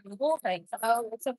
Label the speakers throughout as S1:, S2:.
S1: The whole thing. Oh, it's a.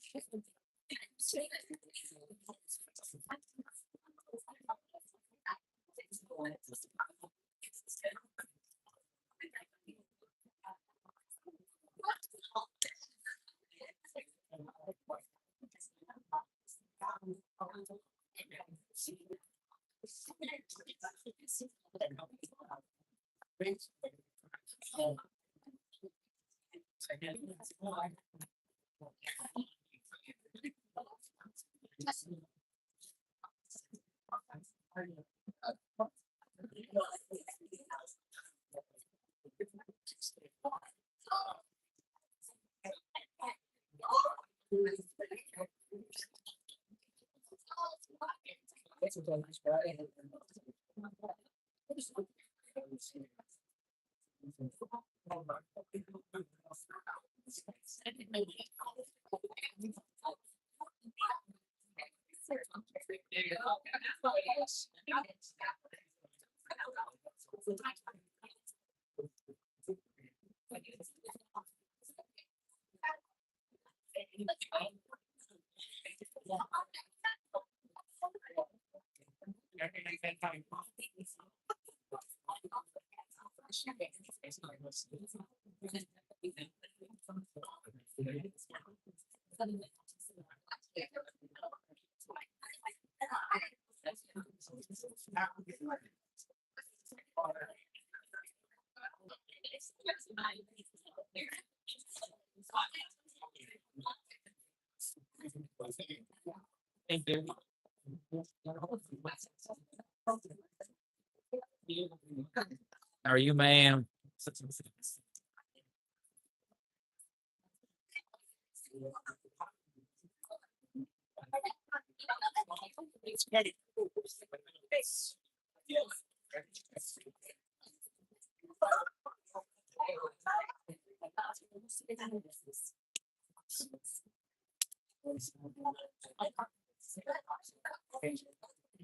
S2: How are you, ma'am?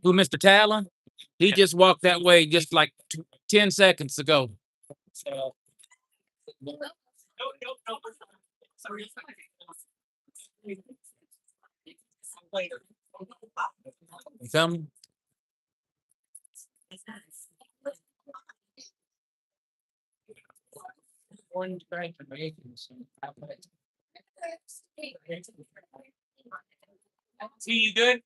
S2: Who, Mr. Talon? He just walked that way just like 10 seconds ago. You coming? See, you good?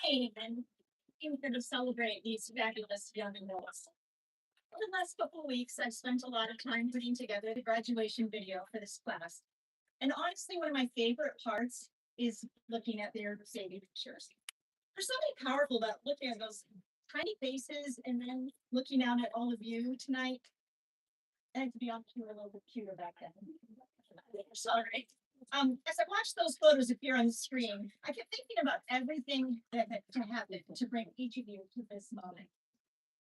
S1: Came and came here to celebrate these fabulous young adults. For the last couple of weeks, I've spent a lot of time putting together the graduation video for this class. And honestly, one of my favorite parts is looking at their baby pictures. There's something powerful about looking at those tiny faces and then looking out at all of you tonight. And to be honest, you were a little bit cuter back then. Sorry. As I watched those photos appear on the screen, I kept thinking about everything that had to happen to bring each of you to this moment.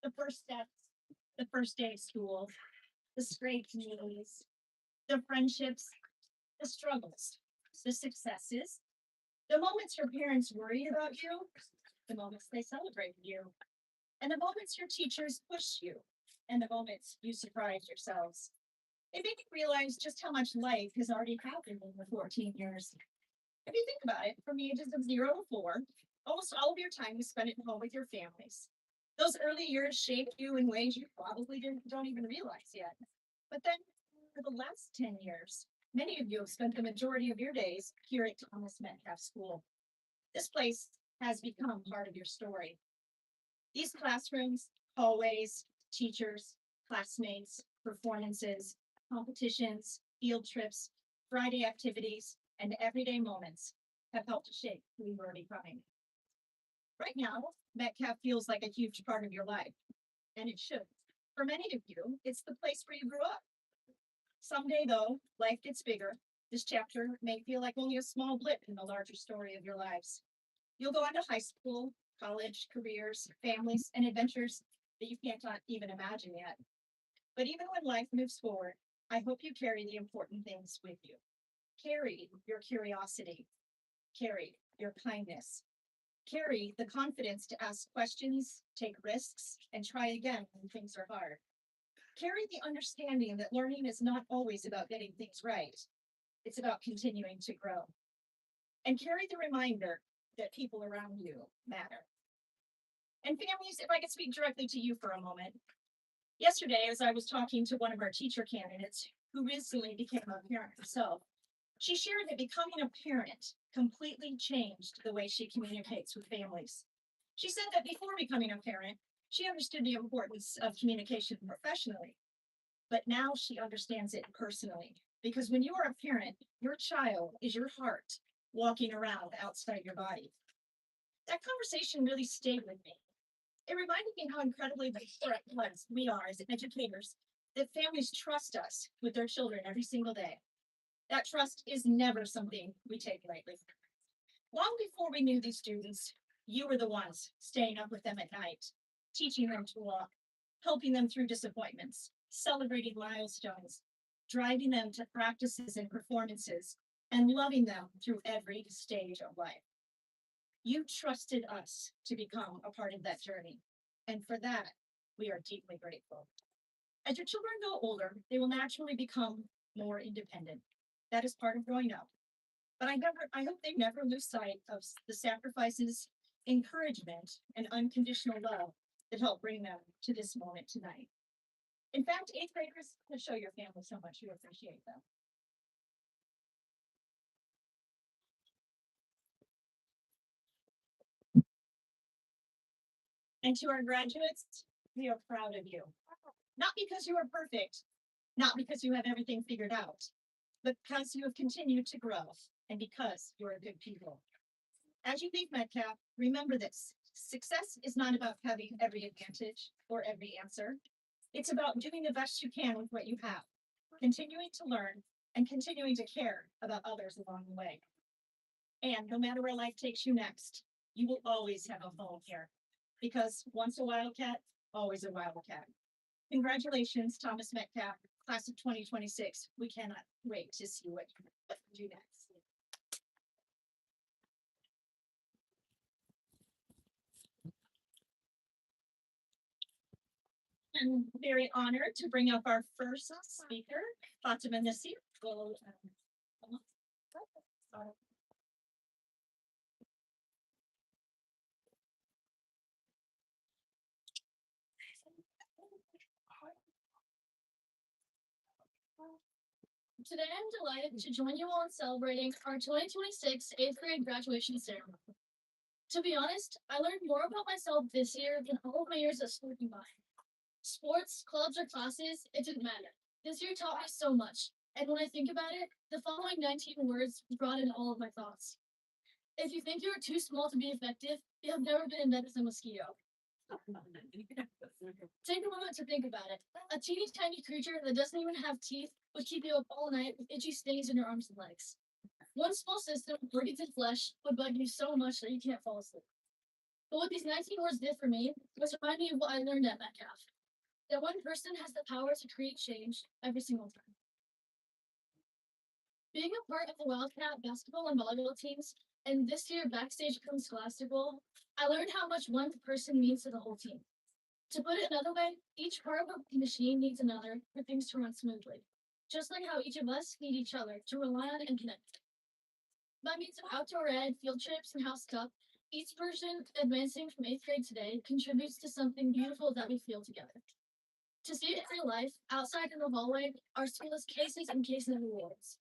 S1: The first steps, the first day of school, the scraped knees, the friendships, the struggles, the successes, the moments your parents worried about you, the moments they celebrated you, and the moments your teachers pushed you, and the moments you surprised yourselves. It made me realize just how much life has already happened in the 14 years. If you think about it, from the ages of 0 to 4, almost all of your time was spent at home with your families. Those early years shaped you in ways you probably don't even realize yet. But then, for the last 10 years, many of you have spent the majority of your days here at Thomas Metcalf School. This place has become part of your story. These classrooms, hallways, teachers, classmates, performances, competitions, field trips, Friday activities, and everyday moments have helped to shape who you are becoming. Right now, Metcalf feels like a huge part of your life, and it should. For many of you, it's the place where you grew up. Someday, though, life gets bigger. This chapter may feel like only a small blip in the larger story of your lives. You'll go on to high school, college, careers, families, and adventures that you can't even imagine yet. But even when life moves forward, I hope you carry the important things with you. Carry your curiosity, carry your kindness, carry the confidence to ask questions, take risks, and try again when things are hard. Carry the understanding that learning is not always about getting things right, it's about continuing to grow. And carry the reminder that people around you matter. And families, if I could speak directly to you for a moment. Yesterday, as I was talking to one of our teacher candidates who recently became a parent herself, she shared that becoming a parent completely changed the way she communicates with families. She said that before becoming a parent, she understood the importance of communication professionally, but now she understands it personally. Because when you are a parent, your child is your heart walking around outside your body. That conversation really stayed with me. It reminded me how incredibly blessed we are as educators, that families trust us with their children every single day. That trust is never something we take lightly. Long before we knew these students, you were the ones staying up with them at night, teaching them to walk, helping them through disappointments, celebrating milestones, driving them to practices and performances, and loving them through every stage of life. You trusted us to become a part of that journey, and for that, we are deeply grateful. As your children grow older, they will naturally become more independent. That is part of growing up. But I hope they never lose sight of the sacrifices, encouragement, and unconditional love that helped bring them to this moment tonight. In fact, eighth graders will show your families how much you appreciate them. And to our graduates, we are proud of you. Not because you are perfect, not because you have everything figured out, but because you have continued to grow and because you are good people. As you leave Metcalf, remember this: success is not about having every advantage or every answer. It's about doing the best you can with what you have, continuing to learn and continuing to care about others along the way. And no matter where life takes you next, you will always have a home here, because once a wildcat, always a wildcat. Congratulations, Thomas Metcalf, class of 2026. We cannot wait to see what you do next. I'm very honored to bring up our first speaker, Fatima Nasir. Today, I'm delighted to join you all in celebrating our 2026 eighth grade graduation ceremony. To be honest, I learned more about myself this year than all of my years at school combined. Sports, clubs, or classes, it didn't matter. This year taught me so much, and when I think about it, the following 19 words brought in all of my thoughts. If you think you are too small to be effective, you have never been in bed with a mosquito. Take a moment to think about it. A teeny tiny creature that doesn't even have teeth would keep you up all night with itchy stings in your arms and legs. One small system, organs and flesh, would bug you so much that you can't fall asleep. But what these 19 words did for me was remind me of what I learned at Metcalf: that one person has the power to create change every single time. Being a part of the Wildcat basketball and volleyball teams, and this year backstage from Scholastic Bowl, I learned how much one person means to the whole team. To put it another way, each part of the machine needs another for things to run smoothly, just like how each of us need each other to rely on and connect. By means of outdoor ed, field trips, and house cup, each person advancing from eighth grade today contributes to something beautiful that we feel together. To see it in real life, outside in the hallway, our school has cases and cases of awards.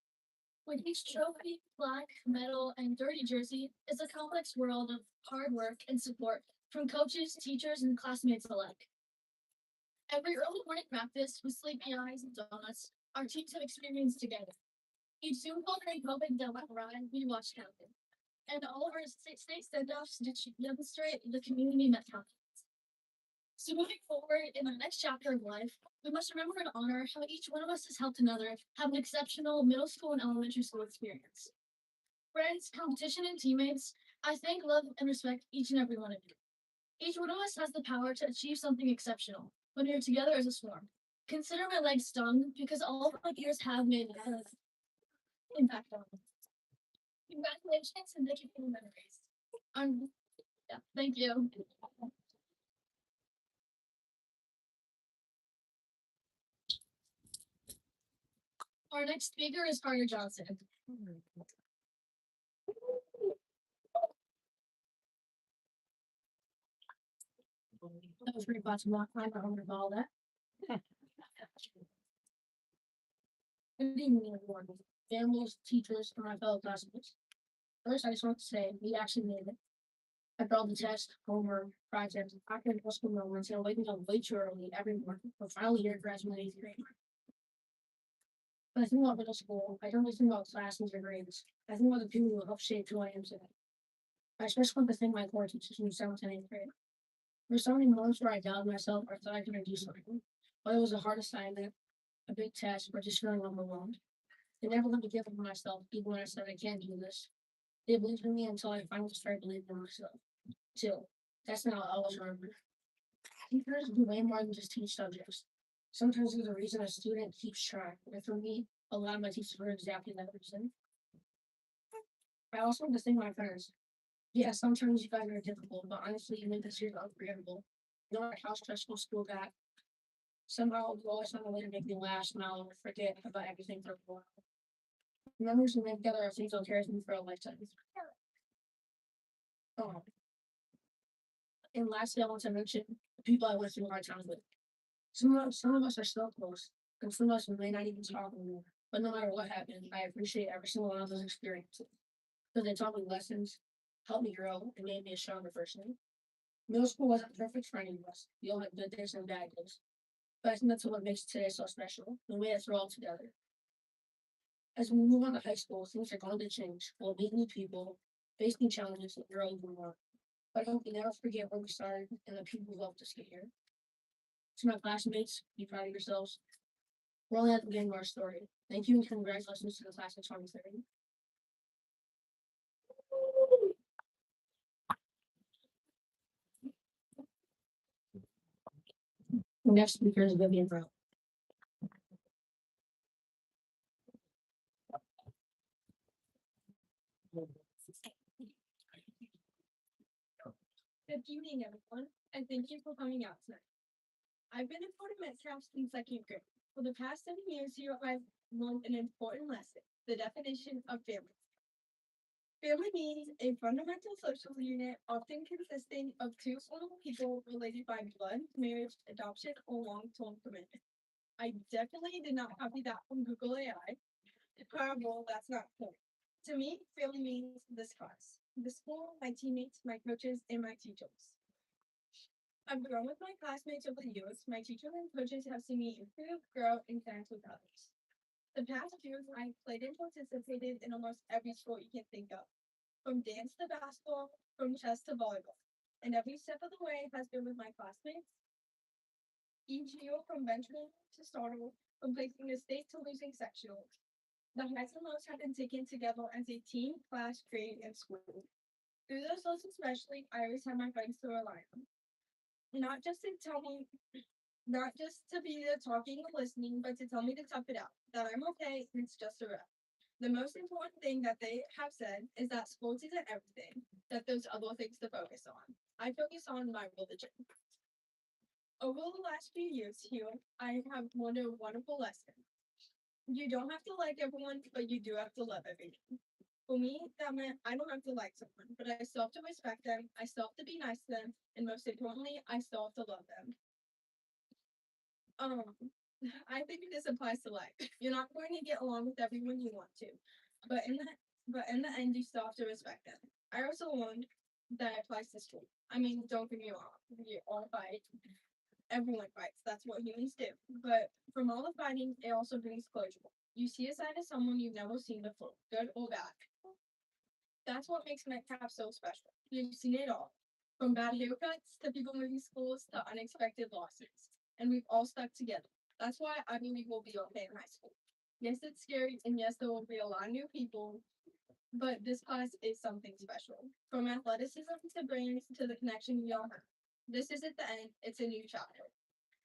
S1: With each trophy, plaque, medal, and dirty jersey is a complex world of hard work and support from coaches, teachers, and classmates alike. Every early morning practice with sleepy eyes and donuts, our teams have experienced together. Each Zoom call during COVID that went awry, we watched happen. and all of our state send-offs demonstrate the community Metcalf. So moving forward in our next chapter of life, we must remember and honor how each one of us has helped another have an exceptional middle school and elementary school experience. Friends, competition, and teammates, I thank, love, and respect each and every one of you. Each one of us has the power to achieve something exceptional when we are together as a swarm. Consider my legs stung because all of my years have made an impact on me. Congratulations and thank you for the memories. Yeah, thank you. Our next speaker is Carter Johnson. That was pretty much not time. I don't recall that. Good evening, everyone. Families, teachers, and my fellow classmates. First, I just want to say we actually made it. I brought the test, homework, projects, academic school moments, and waking up way too early every morning. But finally here, graduating 8th grade. When I think about middle school, I don't really think about classes or grades. I think about the people who helped shape who I am today. I especially want to thank my core teachers in 7th and 8th grade. There were so many moments where I doubted myself or thought I couldn't do something. Whether it was a hard assignment, a big test, or just feeling overwhelmed. They never let me give up on myself, even when I said I can't do this. They believed in me until I finally started believing in myself. Too. That's not I'll always remember. Teachers do way more than just teach subjects. Sometimes there's a reason a student keeps trying. And for me, a lot of my teachers were exactly that reason. I also want to thank my friends. Yeah, sometimes you guys are difficult, but honestly, you make this year unforgettable. No matter how stressful school got, somehow you always found a way to make me laugh, smile, and forget about everything for a while. The memories we made together are things that'll carry me for a lifetime. Oh, and lastly, I want to mention the people I went through hard times with. Some of us are still close, and some of us may not even talk anymore. But no matter what happened, I appreciate every single one of those experiences because they taught me lessons, helped me grow, and made me a stronger person. Middle school wasn't perfect for any of us. We all had good days and bad days. But I think that's what makes today so special. The way it's all together. As we move on to high school, things are going to change. We'll meet new people, face new challenges, and grow even more. But I hope you never forget where we started and the people who helped us get here. To my classmates, be proud of yourselves. We're only at the beginning of our story. Thank you and congratulations to the class of 2030. The next speaker is Vivian Brown. Good evening, everyone, and thank you for coming out tonight. I've been a part of Metcalf since second grade. For the past 7 years here, I've learned an important lesson, the definition of family. Family means a fundamental social unit often consisting of two or more people related by blood, marriage, adoption, or long-term commitment. I definitely did not copy that from Google AI. However, that's not the point. To me, family means this class, the school, my teammates, my coaches, and my teachers. I've grown with my classmates over the years. My teachers and coaches have seen me improve, grow, and connect with others. The past years, I've played and participated in almost every sport you can think of, from dance to basketball, from chess to volleyball. And every step of the way has been with my classmates. Each year, from benchmark to starter, from placing the state to losing sectional. The highs and lows have been taken together as a team, class, grade, and school. Through those lows especially, I always have my friends to rely on. Not just to tell me, not just to be the talking and listening, but to tell me to tough it out, that I'm okay and it's just a rep. The most important thing that they have said is that sports isn't everything, that there's other things to focus on. I focus on my religion. Over the last few years here, I have learned a wonderful lesson. You don't have to like everyone, but you do have to love everyone. For me, that meant I don't have to like someone, but I still have to respect them, I still have to be nice to them, and most importantly, I still have to love them. Um, I think this applies to life. You're not going to get along with everyone you want to, but in the end, you still have to respect them. I also learned that applies to school. I mean, don't get me wrong, we all fight. Everyone fights. That's what humans do. But from all the fighting, it also brings closure. You see a side of someone you've never seen before, good or bad. That's what makes Metcalf so special. You've seen it all. From bad haircuts to people moving schools to unexpected losses. And we've all stuck together. That's why I believe we'll be okay in high school. Yes, it's scary, and yes, there will be a lot of new people, but this class is something special. From athleticism to brains to the connection we all have. This isn't the end, it's a new chapter.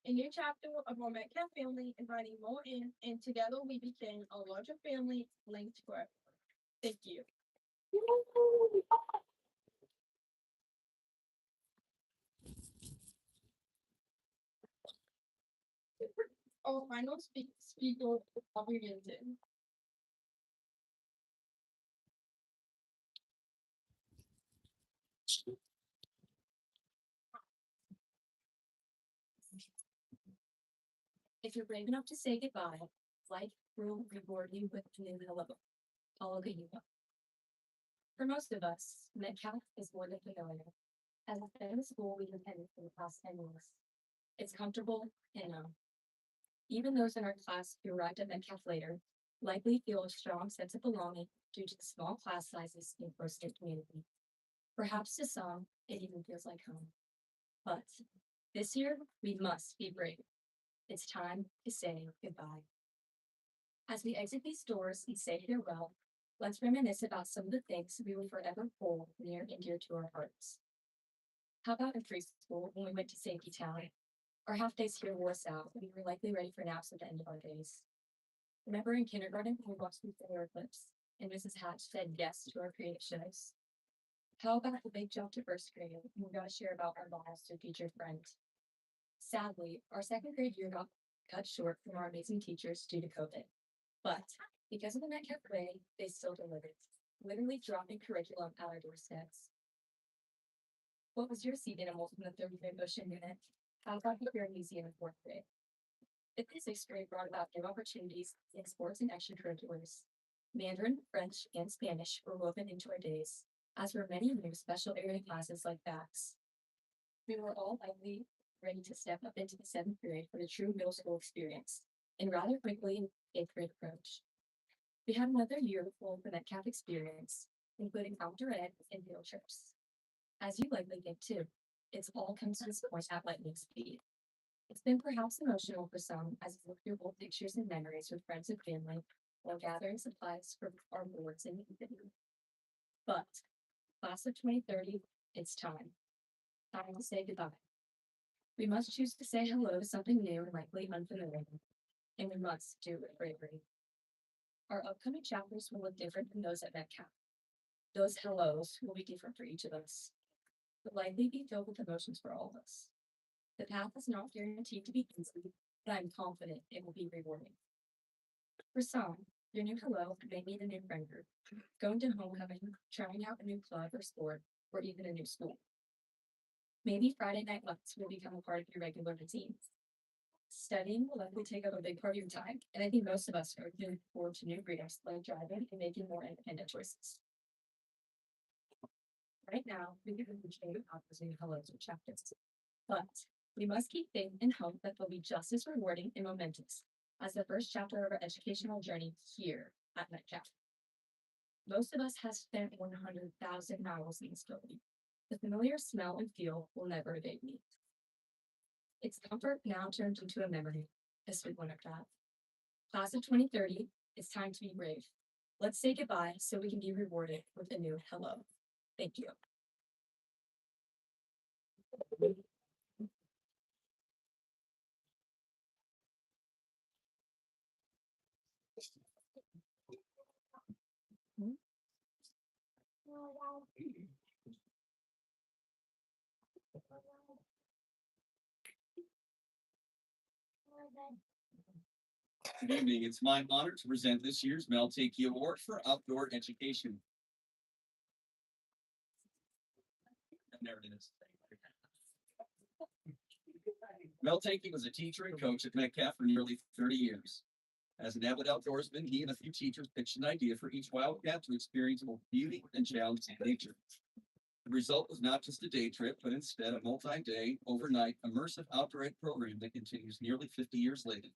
S1: A new chapter of our Metcalf family, inviting more in, and together we became a larger family linked forever. Thank you. Our final speaker, Bobby Vinton. If you're brave enough to say goodbye, life will reward you with a new hello. All the you know. For most of us, Metcalf is more than familiar. As it's been a school we've attended for the past 10 years. It's comfortable and known. Even those in our class who arrived at Metcalf later likely feel a strong sense of belonging due to the small class sizes and close-knit community. Perhaps to some, it even feels like home. But this year, we must be brave. It's time to say goodbye. As we exit these doors and say farewell, let's reminisce about some of the things we will forever hold near and dear to our hearts. How about in preschool when we went to Safety Town? Our half days here wore us out, and we were likely ready for naps at the end of our days. Remember in kindergarten when we watched the air clips and Mrs. Hatch said yes to our creative shows? How about the big jump to first grade when we got to share about our lives to a featured friend? Sadly, our second grade year got cut short from our amazing teachers due to COVID. But because of the Metcalf way, they still delivered, literally dropping curriculum at our doorsteps. What was your sea animal from the third grade ocean unit? How about the Bear Museum in fourth grade? The physics grade brought about new opportunities in sports and extracurriculars. Mandarin, French, and Spanish were woven into our days, as were many new special area classes like BACS. We were all likely ready to step up into the seventh grade for the true middle school experience, and rather quickly, eighth grade approached. We had another year full of the Metcalf experience, including outdoor ed and field trips. As you likely did too, it's all come to this point at lightning speed. It's been perhaps emotional for some as we look through old pictures and memories with friends and family while gathering supplies for our boards and evening. But, class of 2030, it's time. Time to say goodbye. We must choose to say hello to something new and likely unfamiliar, and we must do it bravely. Our upcoming chapters will look different than those at Metcalf. Those hellos will be different for each of us, but likely be filled with emotions for all of us. The path is not guaranteed to be easy, but I'm confident it will be rewarding. For some, your new hello may mean a new friend group, going to homecoming, trying out a new club or sport, or even a new school. Maybe Friday night lights will become a part of your regular routine. Studying will likely take up a big part of your time, and I think most of us are looking forward to new freedoms like driving and making more independent choices. Right now, we can appreciate those new hellos or chapters, but we must keep faith and hope that they'll be just as rewarding and momentous as the first chapter of our educational journey here at Metcalf. Most of us have spent 100,000 miles in this building. The familiar smell and feel will never evade me. Its comfort now turned into a memory, a sweet one at that. Class of 2030, it's time to be brave. Let's say goodbye so we can be rewarded with a new hello. Thank you.
S3: Good evening. It's my honor to present this year's Mel Takey Award for Outdoor Education. And there it is. Mel Takey was a teacher and coach at Metcalf for nearly 30 years. As an avid outdoorsman, he and a few teachers pitched an idea for each wildcat to experience both beauty and challenge in nature. The result was not just a day trip, but instead a multi-day, overnight, immersive outdoor ed program that continues nearly 50 years later.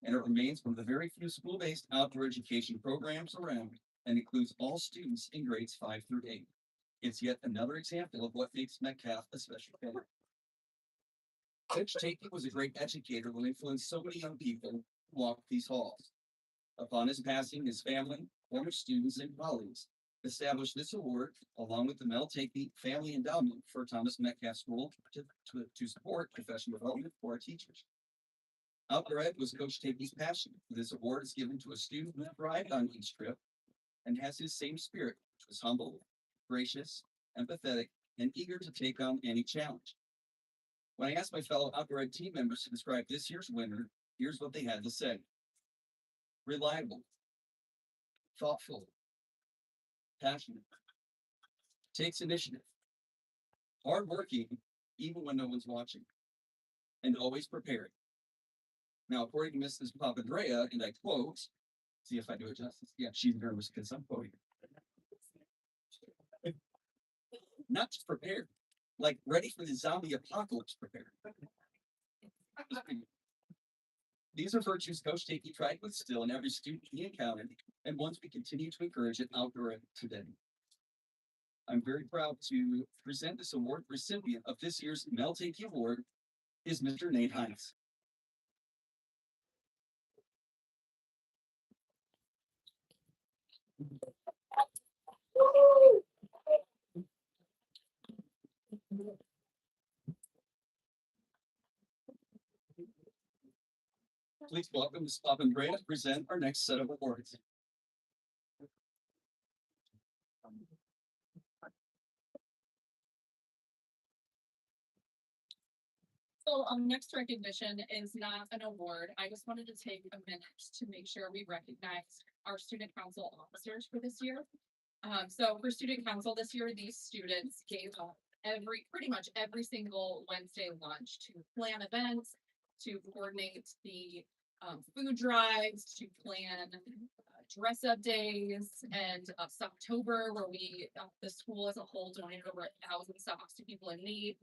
S3: And it remains one of the very few school-based outdoor education programs around and includes all students in grades 5 through 8. It's yet another example of what makes Metcalf a special family. Coach Takey was a great educator who influenced so many young people who walked these halls. Upon his passing, his family, former students, and colleagues established this award along with the Mel Takey Family Endowment for Thomas Metcalf School to support professional development for our teachers. Outdoor ed was Coach Takey's passion. This award is given to a student who thrived on each trip and has his same spirit, which was humble, gracious, empathetic, and eager to take on any challenge. When I asked my fellow outdoor ed team members to describe this year's winner, here's what they had to say. Reliable, thoughtful, passionate, takes initiative, hardworking, even when no one's watching, and always prepared. Now, according to Mrs. Papandrea, and I quote, see if I do it justice. Yeah, she's nervous because I'm quoting. Not just prepared, like ready for the zombie apocalypse prepared. These are virtues Coach Takey tried to instill in every student he encountered, and ones we continue to encourage at outdoor ed today. I'm very proud to present this award recipient of this year's Mel Takey Award is Mr. Nate Hines. Please welcome Ms. Papandrea to present our next set of awards.
S4: So next recognition is not an award. I just wanted to take a minute to make sure we recognize our student council officers for this year. So for student council this year, these students gave up pretty much every single Wednesday lunch to plan events, to coordinate the food drives, to plan dress up days, and October, where we, the school as a whole, donated over 1,000 socks to people in need.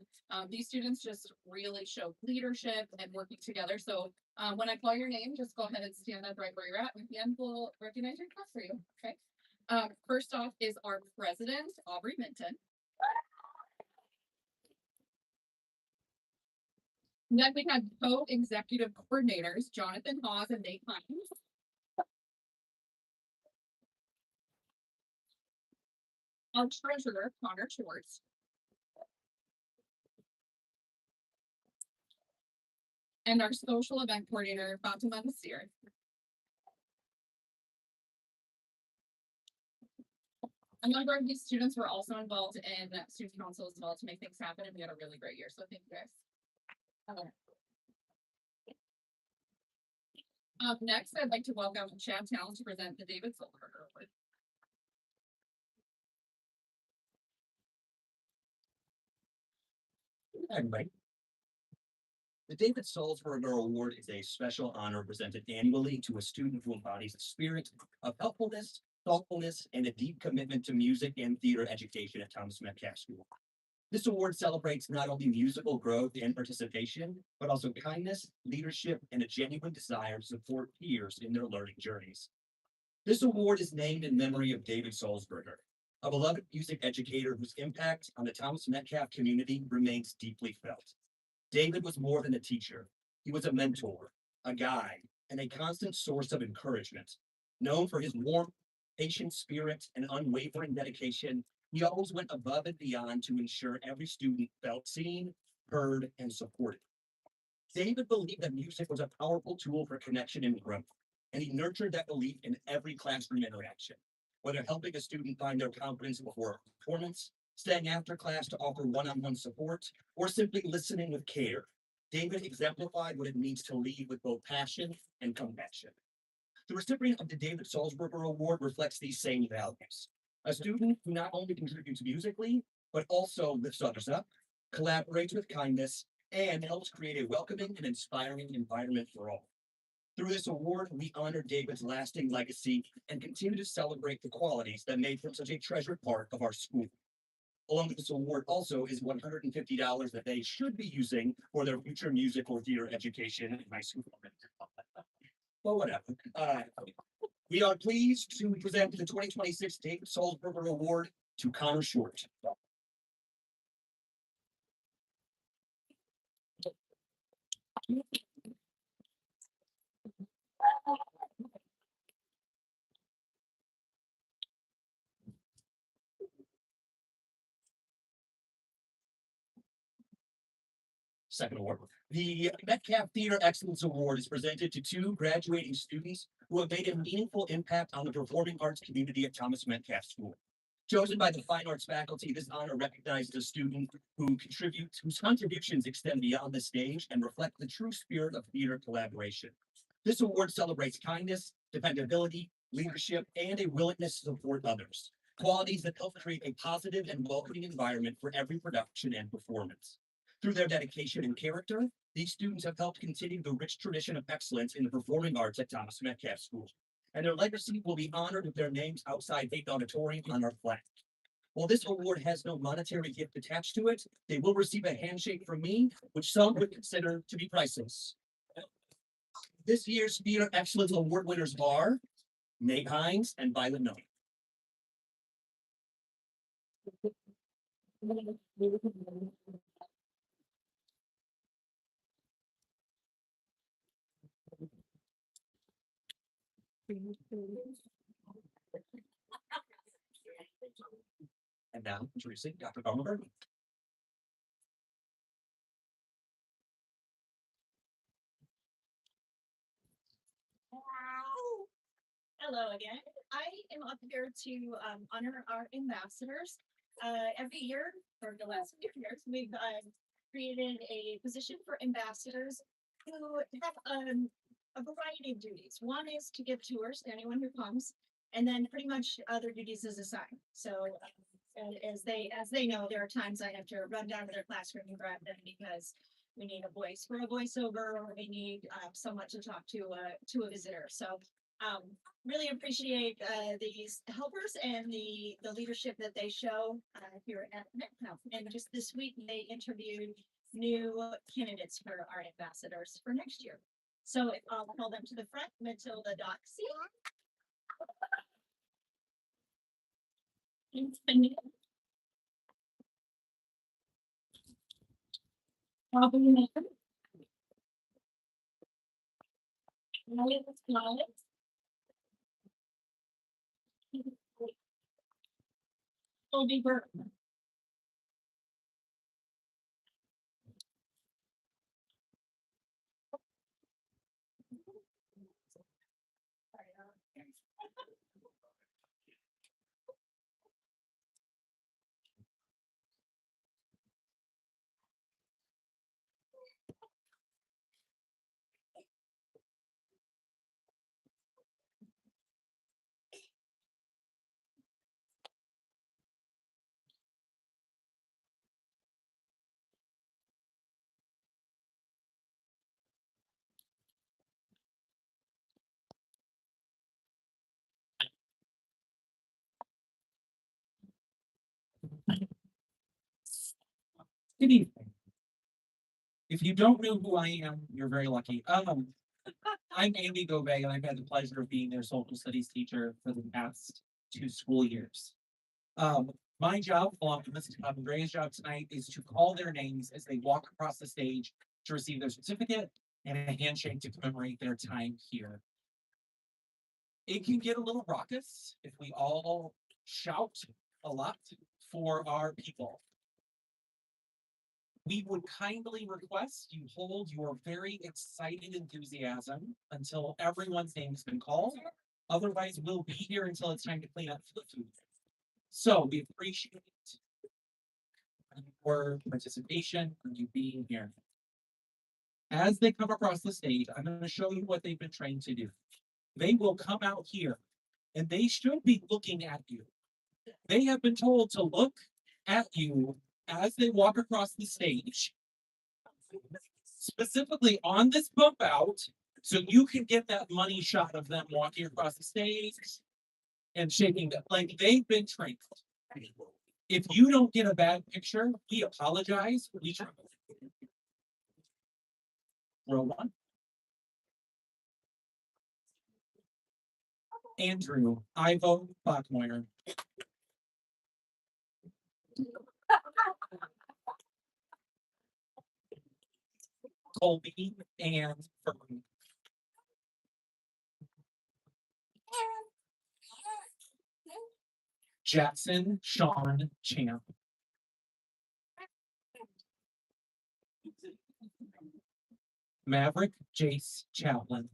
S4: These students just really showed leadership and working together. So when I call your name, just go ahead and stand up right where you're at, and we'll recognize your class for you. Okay. First off is our president, Aubrey Minton. Then we have co-executive coordinators, Jonathan Hawes and Nate Hines. Our treasurer, Connor Schwartz. And our social event coordinator, Fatima Nasir. A number of these students were also involved in student council as well to make things happen, and we had a really great year. So thank you guys. Next, I'd like to welcome Chad Talon to present the David Solberger Award.
S5: Everybody. The David Salzberger Award is a special honor presented annually to a student who embodies a spirit of helpfulness, thoughtfulness, and a deep commitment to music and theater education at Thomas Metcalf School. This award celebrates not only musical growth and participation, but also kindness, leadership, and a genuine desire to support peers in their learning journeys. This award is named in memory of David Salzberger, a beloved music educator whose impact on the Thomas Metcalf community remains deeply felt. David was more than a teacher. He was a mentor, a guide, and a constant source of encouragement. Known for his warm, patient spirit and unwavering dedication, he always went above and beyond to ensure every student felt seen, heard, and supported. David believed that music was a powerful tool for connection and growth, and he nurtured that belief in every classroom interaction, whether helping a student find their confidence before a performance, staying after class to offer one-on-one support, or simply listening with care. David exemplified what it means to lead with both passion and compassion. The recipient of the David Salzberger Award reflects these same values. A student who not only contributes musically, but also lifts others up, collaborates with kindness, and helps create a welcoming and inspiring environment for all. Through this award, we honor David's lasting legacy and continue to celebrate the qualities that made him such a treasured part of our school. Along with this award also is $150 that they should be using for their future music or theater education in high school. But whatever. We are pleased to present the 2026 David Salzberger Award to Connor Short. Second award. The Metcalf Theater Excellence Award is presented to two graduating students who have made a meaningful impact on the performing arts community at Thomas Metcalf School. Chosen by the Fine Arts faculty, this honor recognizes a student whose contributions extend beyond the stage and reflect the true spirit of theater collaboration. This award celebrates kindness, dependability, leadership, and a willingness to support others, qualities that help create a positive and welcoming environment for every production and performance. Through their dedication and character, these students have helped continue the rich tradition of excellence in the performing arts at Thomas Metcalf School, and their legacy will be honored with their names outside 8th Auditorium on our plaque. While this award has no monetary gift attached to it, they will receive a handshake from me, which some would consider to be priceless. This year's Theater Excellence Award winners are Nate Hines and Violet Noe. And now introducing Dr. Carmen Bergman.
S1: Hello again. I am up here to honor our ambassadors. Every year, for the last few years, we've created a position for ambassadors who have a variety of duties. One is to give tours to anyone who comes, and then pretty much other duties is assigned. So as they know, there are times I have to run down to their classroom and grab them because we need a voice for a voiceover, or we need someone to talk to a visitor. So really appreciate these helpers and the leadership that they show here at Metcalf. And just this week, they interviewed new candidates for our ambassadors for next year. So if I'll call them to the front, Matilda Doxy. Robin Maker. Colby Burton.
S6: Good evening. If you don't know who I am, you're very lucky. I'm Andy Gobey, and I've had the pleasure of being their social studies teacher for the past 2 school years. My job, along with Mrs. Andrea's job tonight, is to call their names as they walk across the stage to receive their certificate and a handshake to commemorate their time here. It can get a little raucous if we all shout a lot for our people. We would kindly request you hold your very excited enthusiasm until everyone's name has been called. Otherwise, we'll be here until it's time to clean up the food. So we appreciate your participation and you being here. As they come across the stage, I'm going to show you what they've been trained to do. They will come out here and they should be looking at you. They have been told to look at you as they walk across the stage, specifically on this bump out, so you can get that money shot of them walking across the stage and shaking them like they've been trained. If you don't get a bad picture, we apologize. We try. Row one. Andrew Ivo Bachmoyer. Colby Ann Fern. Jackson Sean Champ. Maverick Jace Chaplin.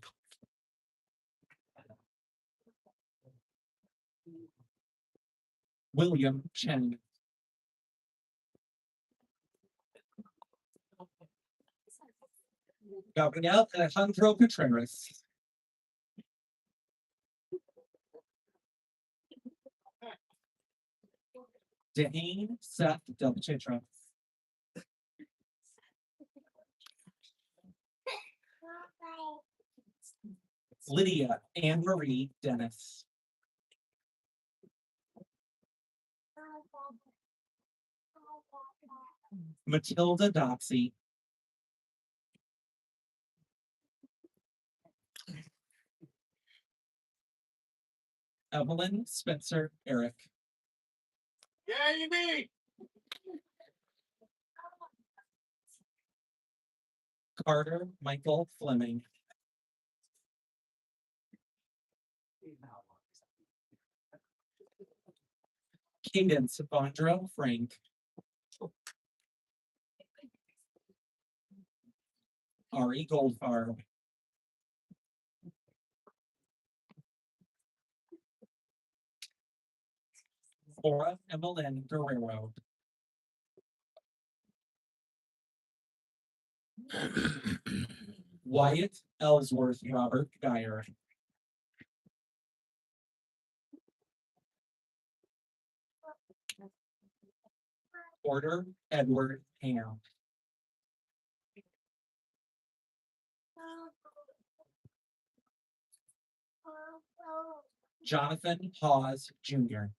S6: William Chen. Gabriel Alejandro Contreras. Dane Seth Delchitra. Lydia Anne Marie Dennis. Matilda Doxey. Evelyn Spencer Eric. Carter Michael Fleming. Cadence Vondra Frank. Ari Goldfarb. Laura Evelyn Guerrero. Wyatt Ellsworth Robert Geyer. Porter Edward Ham. Jonathan Hawes Jr.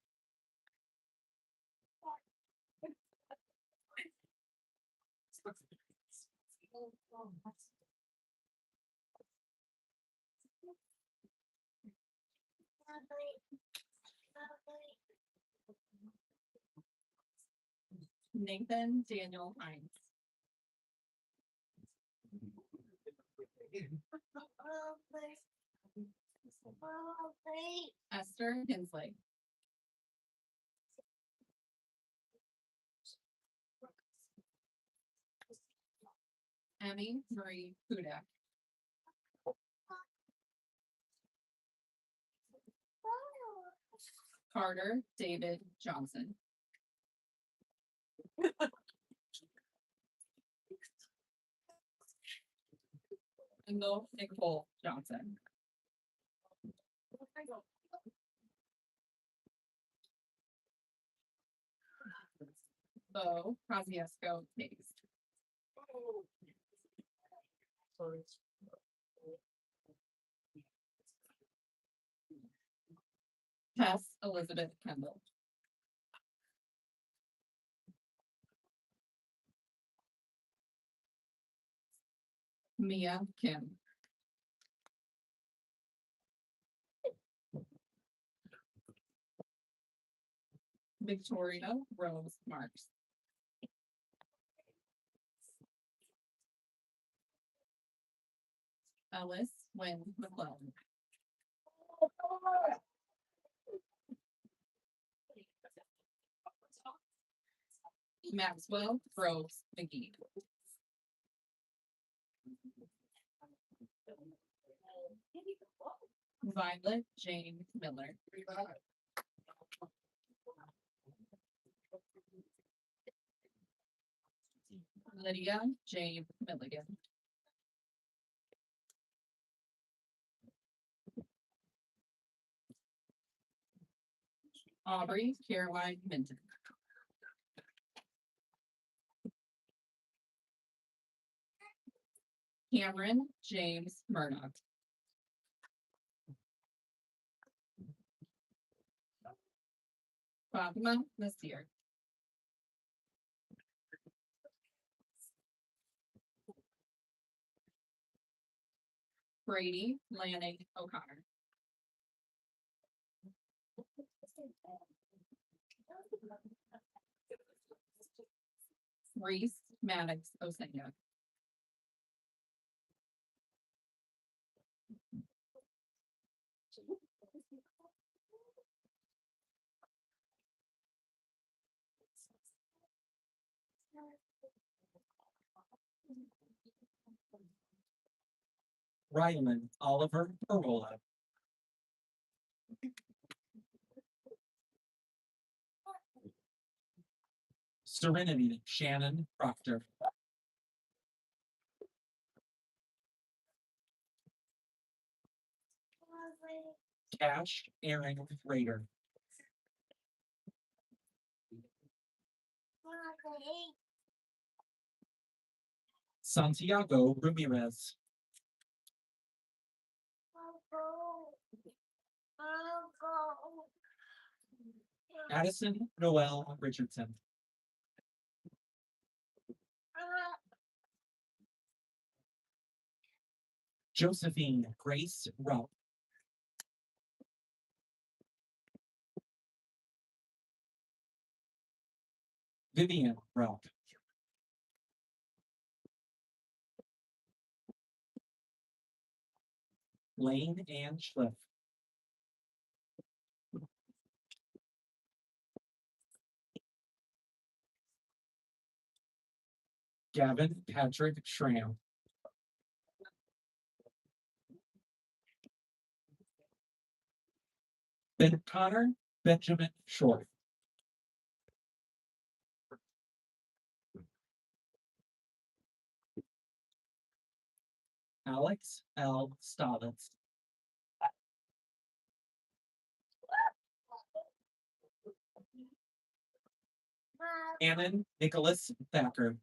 S4: Nathan Daniel Hines. Esther Hensley. Emmy Marie Hudak. Carter David Johnson. Kendall Nicole Johnson. Bo Kosciuszko Hayes. Tess Elizabeth Kendall. Mia Kim. Victoria Rose Marks. Ellis Wynn McClellan. Maxwell Groves McGee. Violet Jane Miller. Lydia Jane Milligan. Aubrey Caroline Minton. Cameron James Murdoch. Fatima Nasir. Brady Lanning O'Connor. Reese Maddox Osenya.
S6: Rylan Oliver Parola. Serenity Shannon Proctor. Cash Aaron Rader. Santiago Ramirez. Addison Noel Richardson. Josephine Grace Rupp. Vivian Rupp. Lane Ann Schliff. Gavin Patrick Schramm. Ben Connor Benjamin Short. Alex L. Stavitz. Annan Nicholas Thacker.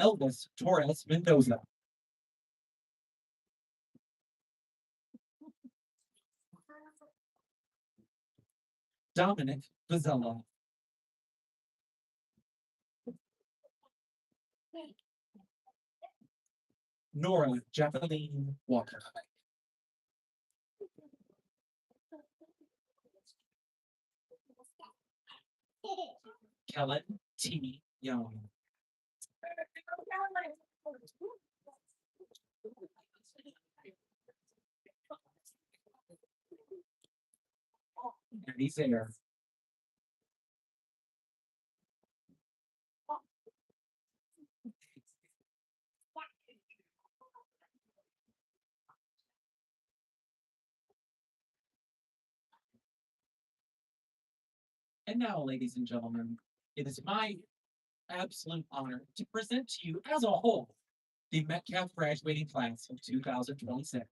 S6: Elvis Torres Mendoza. Dominic Vizella. Nora Jacqueline Walker. Kellen T. Young. And he's there. And now, ladies and gentlemen, it is my absolute honor to present to you as a whole the Metcalf graduating class of 2026.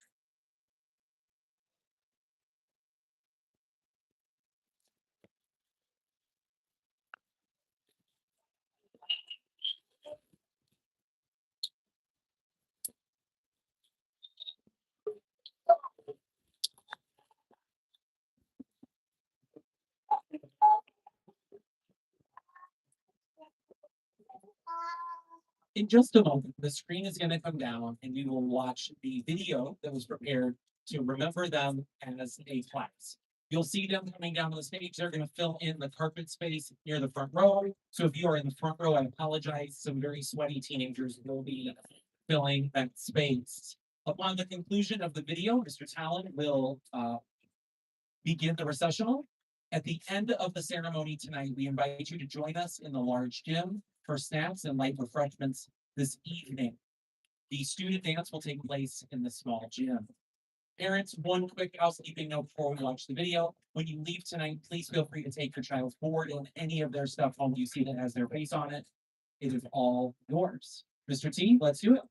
S6: In just a moment, the screen is going to come down and we will watch the video that was prepared to remember them as a class. You'll see them coming down on the stage. They're going to fill in the carpet space near the front row. So if you are in the front row, I apologize. Some very sweaty teenagers will be filling that space. Upon the conclusion of the video, Mr. Talon will begin the recessional. At the end of the ceremony tonight, we invite you to join us in the large gym for snacks and light refreshments this evening. The student dance will take place in the small gym. Parents, one quick housekeeping note before we watch the video. When you leave tonight, please feel free to take your child's board and any of their stuff home you see that has their face on it. It is all yours. Mr. T, let's do it.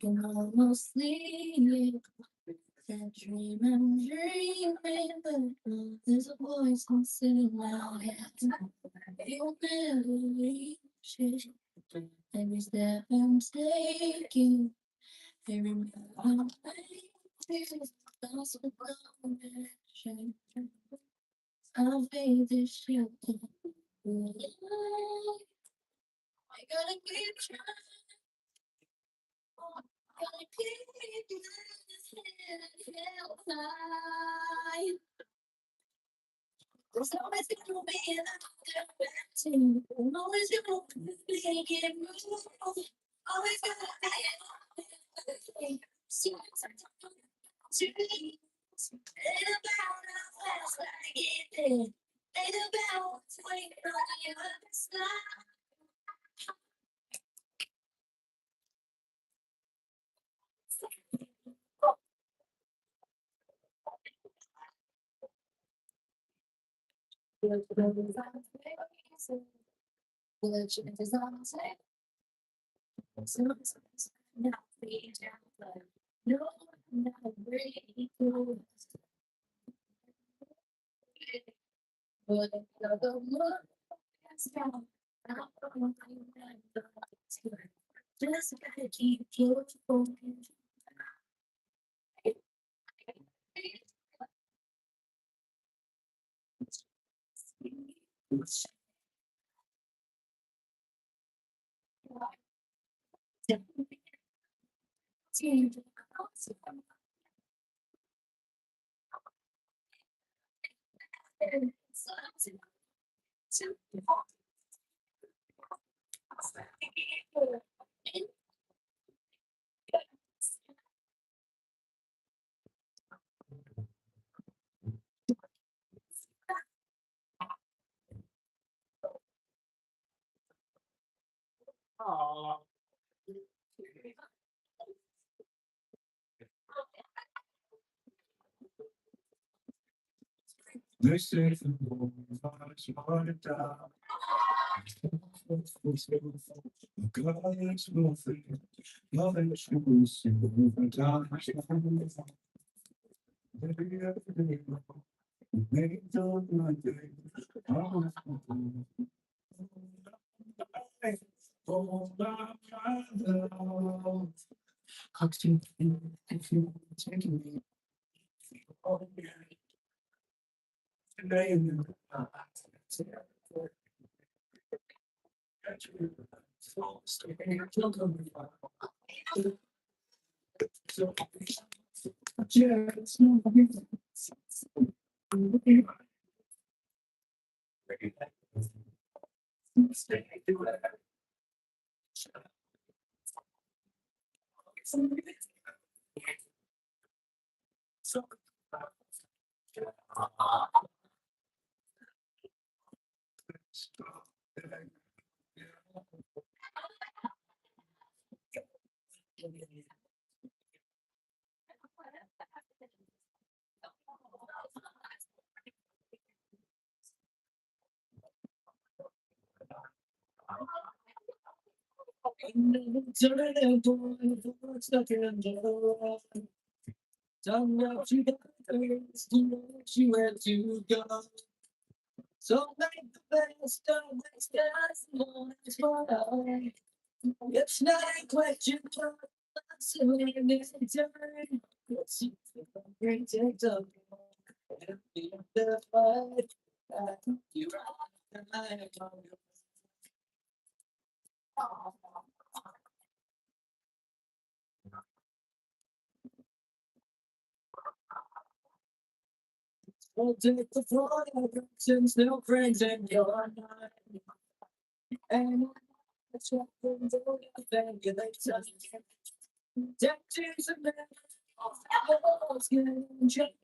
S7: Can almost sleep. That dream I'm dreaming, but there's a voice inside my head. You'll never reach it. Every step I'm taking, every move I'm making, lost with connection. Our faith is shifting. I gotta keep trying. Gotta keep trying. There's always gonna be another team. Always gonna be a move. Always gonna be a see to me. Ain't about how fast I get there. Ain't about what's waiting on the other side. Just gotta keep your focus.
S8: They say the Lord's wanted down. God's nothing, nothing to see over time. Maybe every day, maybe don't like it. Oh, my love. Hugs you, if you taking me. Oh, yeah. Don't know you got things to know you where to go. So make the best of this last moment. It's not a question of assuming this time. It's a great time. And the fight. You are the night. I'll take the floor, since no friends in your life. And that's what I'm doing. Thank you, that's Tattoos and walls getting jumped.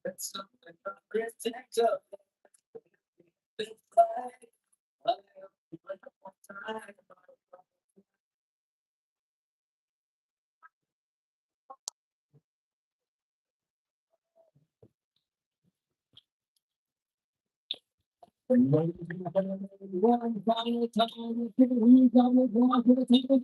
S8: That's something great to up. One final time, we got it wrong for the people.